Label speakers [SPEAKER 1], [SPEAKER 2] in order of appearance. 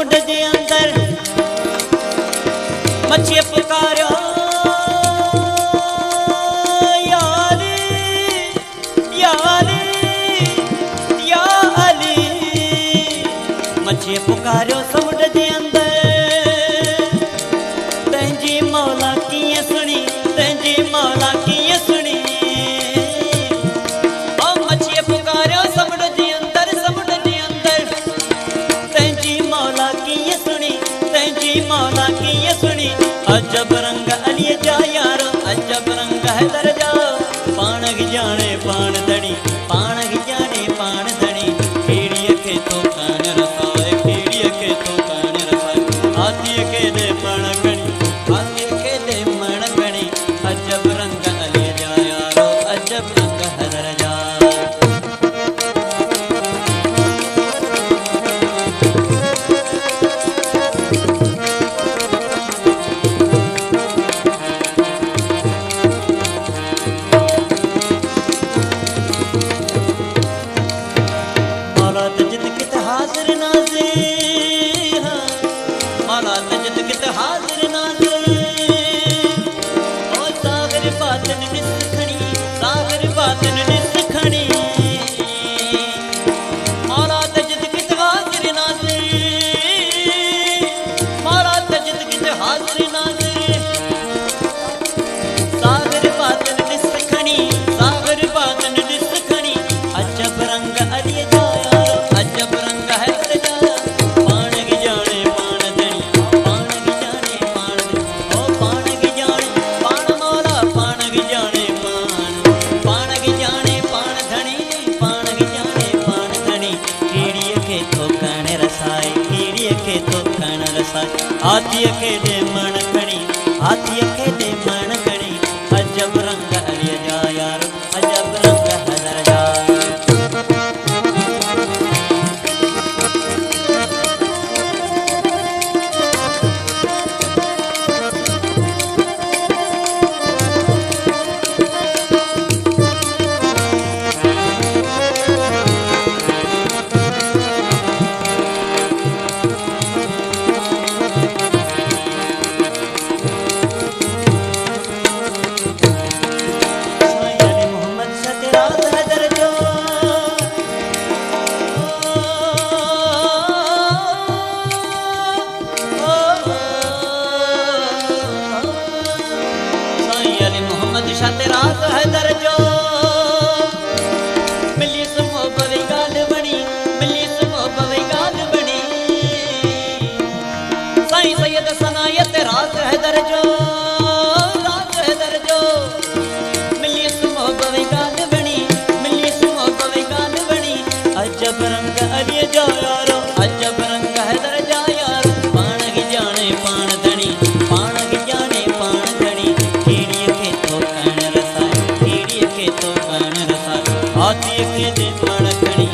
[SPEAKER 1] समुंड जे अंदर मछी पुकारो यारी या अली मछी पुकारो समुंड जे अंदर तंहिंजी मौला कीअं सुणी तंहिंजी मौला कीअं सुणी मछी पुकारो समुंड जे अंदर तंहिंजी मौला कीअं सुणी तंहिंजी मौला कीअं सुणी अजब रंग अलीअ जा यारो अजब रंग हैदर जा पाण गी जाने पाण धणी पाण गी जाने पाण धणी केड़ीअ खे तो कान रसाए केड़ीअ खे तो कान रसाए हाथीअ खे दे मण खणी हाथीअ खे दे मण खणी अजब रंग अलीअ जा यारो अजब रंग हैदर जा हाजिर नाज़िर मौला तजद कित हाजिर नाज़िर ओ सागर बातन निस खणी सागर बातन निस खणी मौला तजद कित हाजिर नाज़िर मौला तजद कित हाजिर नाज़िर सागर बातन निस खणी सागर बातन निस खणी अजब रंग अलीअ जा अजब रंग हैदर जा पाण गी जाने पाण धणी पाण गी जाने पाण धणी ओ पाण गी जाने पाण मौला पाण गी जाने पाण गी जाने पाण धणी पाण गी जाने पाण धणी केड़ीअ खे तो कण रसाए केड़ीअ खे तो कण रसाए हाथीअ खे दे मण खणी हाथीअ खे दे मण खणी अजब रंग अलीअ जा यारो अजब रंग हैदर जा रात हैदर जो मिली सुमो बवी गाल बणी मिली सुमो बवी गाल बणी साईं सैयद सनायत रात हैदर जो मिली सुमो बवी गाल बणी मिली सुमो बवी गाल बणी अजब रंग अलीअ जा यारो अजब रंग हैदर जा यारो पाण गी जाने पाण धणी पाण गी जाने पाण धणी केड़ीअ खे तो कण रसाए केड़ीअ खे तो कण रसाए हाथीअ खे दे मण खणी